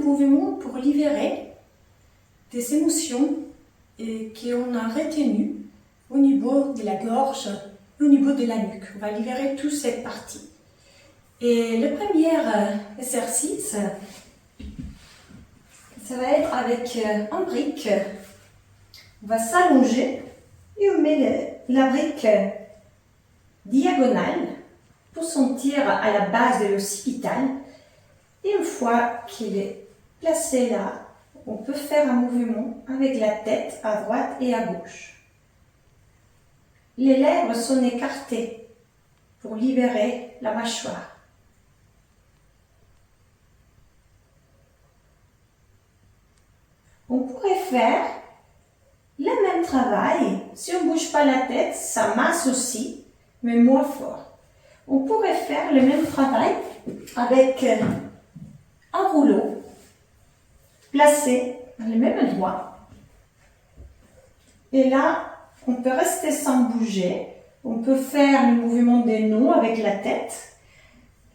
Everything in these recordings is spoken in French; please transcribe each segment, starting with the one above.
mouvement pour libérer des émotions qu'on a retenues au niveau de la gorge, au niveau de la nuque. On va libérer toute cette partie. Et le premier exercice, ça va être avec un brique. On va s'allonger et on met la brique diagonale pour sentir à la base de l'occipital. Et une fois qu'il est placé là, on peut faire un mouvement avec la tête à droite et à gauche. Les lèvres sont écartées pour libérer la mâchoire. On pourrait faire le même travail. Si on ne bouge pas la tête, ça masse aussi, mais moins fort. On pourrait faire le même travail avec un rouleau placé dans le même endroit. Et là, on peut rester sans bouger. On peut faire le mouvement des non avec la tête.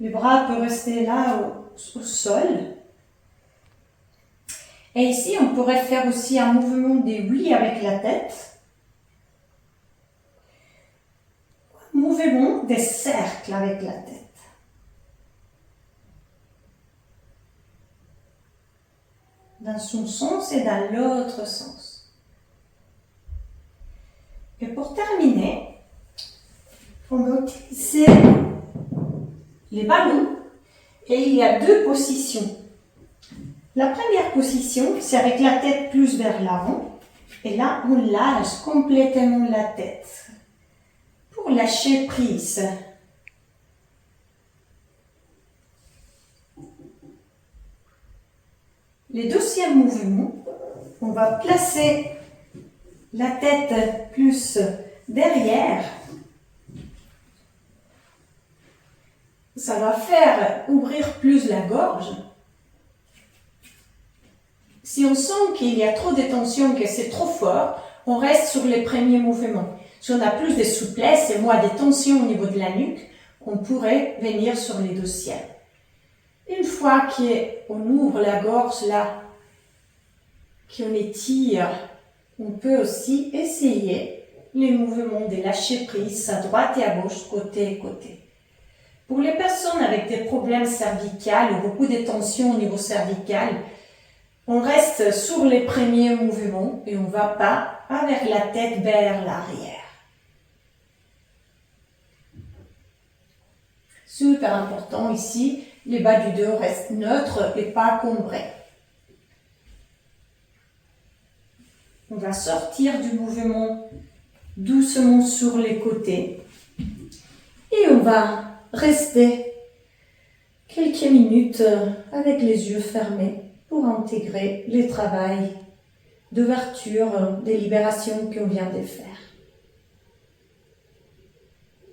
Les bras peuvent rester là au sol. Et ici, on pourrait faire aussi un mouvement des oui avec la tête. Un mouvement des cercles avec la tête. Dans son sens et dans l'autre sens. Et pour terminer, on va utiliser les ballons et il y a deux positions. La première position, c'est avec la tête plus vers l'avant et là, on lâche complètement la tête pour lâcher prise. Le deuxième mouvement, on va placer la tête plus derrière. Ça va faire ouvrir plus la gorge. Si on sent qu'il y a trop de tension, que c'est trop fort, on reste sur les premiers mouvements. Si on a plus de souplesse et moins de tension au niveau de la nuque, on pourrait venir sur les deuxièmes. Une fois qu'on ouvre la gorge là, qu'on étire, on peut aussi essayer les mouvements de lâcher prise à droite et à gauche, côté et côté. Pour les personnes avec des problèmes cervicaux ou beaucoup de tension au niveau cervical, on reste sur les premiers mouvements et on ne va pas avec la tête vers l'arrière. Super important ici, les bas du dos restent neutres et pas cambrés. On va sortir du mouvement doucement sur les côtés et on va rester quelques minutes avec les yeux fermés pour intégrer le travail d'ouverture, de libération qu'on vient de faire.